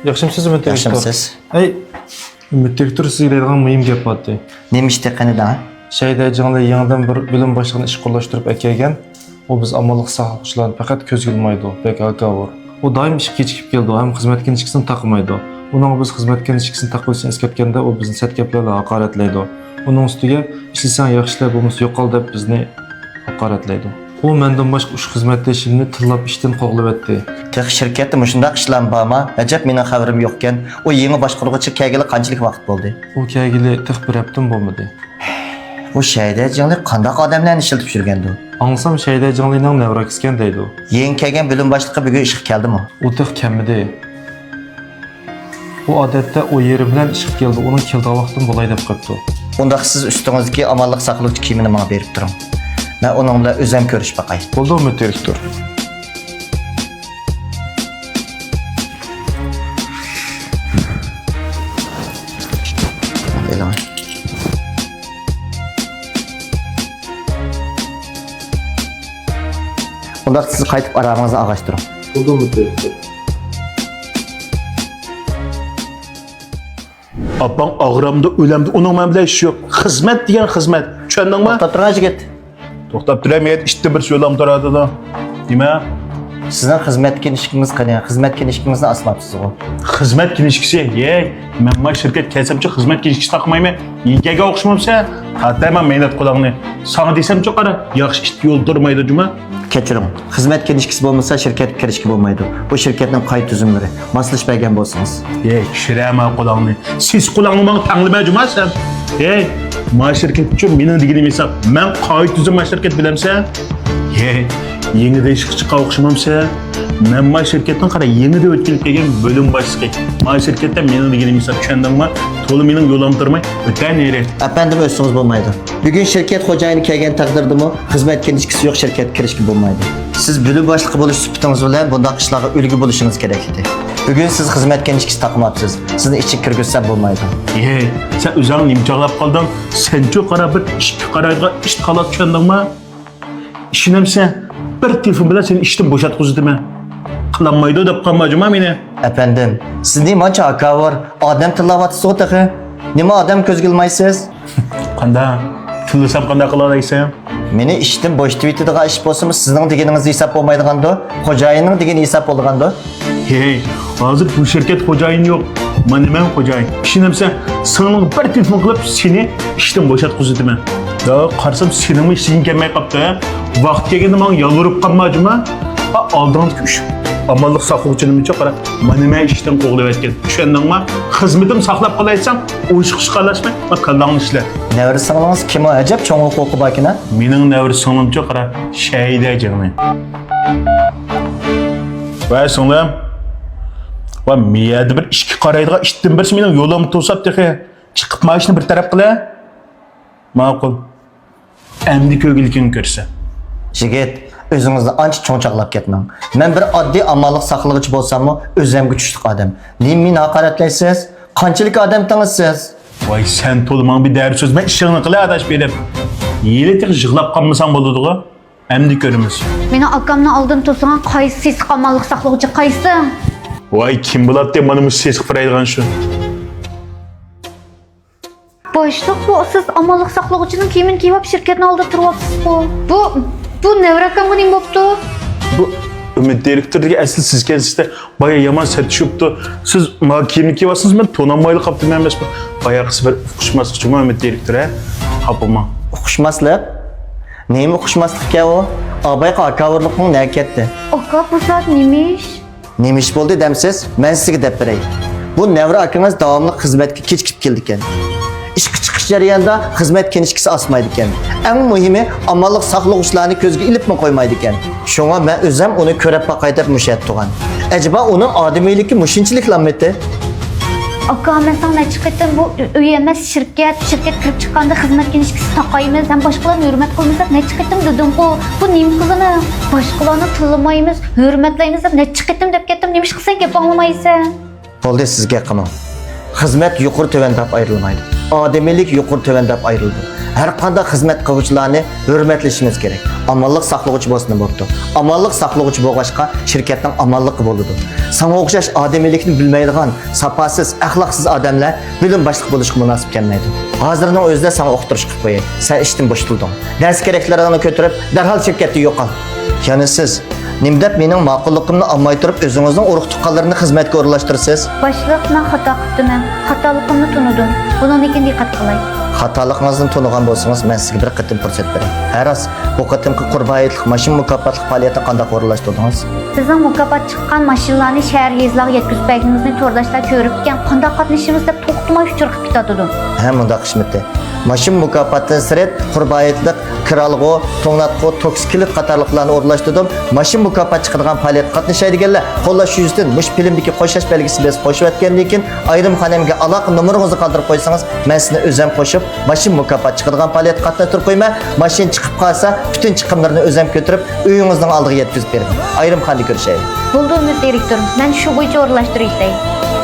Yaxshimisiz Ümit direktor? Yaxshimisiz. Ey, Ümit direktor sizga deydigan muhim gap bor. Nima ishda qanida? Shaydajinglar yangidan bir bilim boshlig'ini ish qo'llashtirib akagan. U biz amalliq saqlovchilarni faqat ko'zga ilmaydi, bek alkavor. U doim ish kechikib keldi, ham xizmatga nechkisini taqmaydi. Uning biz xizmatga nechkisini taqilishini eskatganda u bizni satgaplar bilan haqoratlaydi. Uning ustiga ishlasang yaxshilar bo'lmasa yo'qol deb bizni haqoratlaydi. U mendan boshqa ush xizmatda ishimni tillab ishdan qo'g'libatdi. Tex shirkatda mushundaq ishlar bormi? Ajab mening xabarim yo'q ekan. U yangi boshqaruvchi kelgili qanchalik vaqt bo'ldi? U kelgili tek bir haftam bo'lmadi. Bu shaydajinglar qanday odamlarni ishiltib yurgandi? Angsam shaydajinglarning navrakiskan deydi. Yangi kelgan bilim boshlig'i bugun ishga keldimi? U tek kamidi. U odatda o yeri bilan ishga keldi. Uning keldigan vaqtim bo'lay deb qopti. Unda siz ustingizdagi amalliq saqlovchi kiyimini menga berib turing. Ben onun bilan o'zim ko'rish baqay. Bo'ldi Ümit direktor. E'lon. Unda siz qaytib arangizni ag'ashtiring. Bo'ldi Ümit direktor. Abang ağramda, ölemde, onun men bilan ishi yo'q. Xizmat degan xizmat. Tushundingmi? To'xtab turing yigit. To'xtab turamaydi, ishda bir so'lam turadi da. Nima? Sizning xizmatga ilishkingiz qanday? Xizmatga ilishkingizni asmabsiz o. Xizmat kinishkisi. Yey, men ma shirkat kelsam-chi xizmat kinishkisi taqmayman. Yengaga o'xshamamsa, hatta men mehnat qilag'ini. Sana desam-chi qara, yaxshi ish yo'l turmaydi juma. Kechiring. Xizmatga ilishkisi bo'lmasa shirkatga kirishga bo'lmaydi. Bu shirkatning qay tuzumlari moslashmagan bo'lsangiz. Yey, kishirama qulog'ini. Siz qulog'ini menga tanglama juma sen. Yey, ma shirkat uchun mening deganim hesab. Men qay tuzum ma shirkat bilamsan? Yey, yengida ish chiqa o'xshamamsa, men ma shirkatdan qara yengida o'tkilib kelgan bo'lim boshlig'i. Ma shirkatda mening deganim hesab tushundingmi? To'liq mening yo'lim turmay, o'tan nere. Efendim özsünüz bo'lmaydi. Bugun shirkat xo'jayini kelgan taqdirdimi, xizmatga ilishkisi yo'q shirkatga kirishga bo'lmaydi. Siz bo'lim boshlig'i bo'lish sifatingiz bilan bunday ishlarga ulgu bo'lishingiz kerak edi. Bugun siz xizmatga ilishkisi taqmabsiz. Sizni ishga kirgizsam bo'lmaydi. Yey, sen o'zing nimchaqlab qolding. Senchu qara bir ishga qarayga ish qalat tushundingmi? İşinimsen bir telefon bilan seni ishdan bo'shatqizdiman. Qilinmaydi deb qolmajima meni. Efendim, siz nimacha aka var? Odam tilovatsiz o'tiqi. Nima odam ko'zga ilmaysiz? Qanday? Tillasam qanday qilalaysan? Meni ishdan bo'shatib yetadigan ish bo'lsa-mi, sizning deganingizni hisob bo'lmaydiganda, xo'jayinning degani hisob bo'lganda? Hey, hozir bu shirkat xo'jayini yo'q. Men xo'jayin. İşinimsen sening bir telefon qilib seni ishdan bo'shatqizdiman. Ya qarsam sening ishing kelmay qopti. Vaqt kelganda menga yolvorib qolmajima. Oldingi ish amalliq saqlovchinimcha qara. Menima ishdan qo'g'layotgan. Tushundingmi? Xizmatim saqlab qolaysam, u ish qishqalashmay, men qilgan ishlar. Nevri singlingiz kim o? Ajab cho'ng'il qo'qi bakina. Mening nevri singlimcha qara, shaydajingni. Va singlim. Va miyada bir ishga qaraydigan ishdan birisi mening yo'limni to'sab texe. Chiqib mashina bir taraf qila. Ma'qul. Endi ko'gilkin ko'rsa. Yigit, o'zingizni ancha cho'nchaqlab ketmang. Men bir oddiy amalliq saqlovchi bo'lsam-mu, o'zimga kuchli odam. Meni haqoratlaysiz? Qanchalik odam tanisiz? Voy sen to'liman bir dard so'z. Men ishingni qila adash berib. Yeletiq yig'lab qolmasang bo'ladi-ku. Endi ko'ramiz. Meni akamni oldin to'sgan qaysi amalliq saqlovchi qaysi? Voy kim bo'ladi deb mana bu ses qiladigan shu. Boshliq bu siz amalliq saqlovchining kiyimini kiyib shirkatni oldida turyapsiz-ku. Bu nevrakamga nima bo'pti? Bu Ümit direktorga asl siz kelsizda baya yomon satishibdi. Siz ma kiyimni kiyasyapsiz, men to'namayli qopdim emasmi? Bayaqisi bir uqishmaslikchi Ümit direktor a? Qapılma. Uqishmaslik? Nima uqishmaslikka o? Abayqa akavorlikning nima ketdi? Aka bu soat nima ish? Nima ish bo'ldi demsiz? Men sizga deb beray. Bu nevra akangiz davomli xizmatga kechikib keldi ekan. İşki chiqish jarayonida xizmat kinishkisi asmaydi ekan. Eng muhimi amalliq saqlovchilarni ko'zga ilib qo'ymaydi ekan. Shunga men o'zim uni ko'rib baqay deb mushat turgan. Acaba uning odamiyligi mushinchiliklanmidi? Aka men sana chiqdim bu uy emas shirkat kirib chiqqanda xizmat kinishkisi taqaymiz, ham boshqalarni hurmat qilmasak ne chiqdim dedim-ku. Bu nima qilgani? Boshqalarni tillamaymiz, hurmatlaymiz deb ne chiqdim deb ketdim. Nima ish qilsang gap anglamaysan? Bo'ldi sizga qilmang. Xizmat yuqori tövən deb ayrilmaydi. odamiylik yuqori tuvan deb ayrildi. Har qanday xizmat qiluvchilarni hurmatlashimiz kerak. Amonlik saqlovchi bo'lsin bo'pti. Amonlik saqlovchi bo'lg'achqa shirkatning amonligi bo'ladi. Sana o'xshash odamiylikni bilmaydigan, safasiz, axloqsiz odamlar bilim boshliq bo'lishga munosib kelmaydi. Hozirning o'zida sana o'qitirish qilib qo'yay. Sen ishdan bo'shatilding. Dars keraklarini ko'tarib, darhol shirkatga yo'qol. Yana siz nima deb mening ma'qulligimni olmay turib o'zingizning urug' tuqqanlarini xizmatga o'rlashtirasiz? Boshliq, men xato qildim. Xatoligimni tunudim. Bundan diqqat qilay. Xatolig'ingizni tunugan bo'lsangiz, men sizga bir qatim fursat beray. Haras, bu qatimki qurboniyatlik mashin mukofotlik faoliyatini qanday o'rlashtirdingiz? Sizning mukofot chiqqan mashinalarni shahar yezlarga yetkazib berganingizni to'rdashlar ko'ribgan, qanday qatnashimiz deb to'xtamay uchirib ketadi. Ha, bunda qismati. Mashin mukofotidan siret qurboniyatlik, kiralg'u, to'natqu, toksikilik qatorliqlarni o'rlashtirdim. Mashin mukofot chiqadigan faoliyat qatnashadiganlar qo'llash yuzdan mush filmdagi qo'shash belgisi biz qo'shib o'tgandan keyin ayrim xonamga aloqa nomeringizni qoldirib qo'ysangiz, men sizni o'zim qo'shib mashin mukofot chiqadigan faoliyat qatnashtirib qo'yma. Mashin chiqib qolsa, bütün chiqimlarni o'zim ko'tarib uyingizning oldiga yetkazib beraman. Ayrim xonada ko'rishaylik. Bo'ldi, direktor. Men shu bo'yicha o'rlashtiraylik.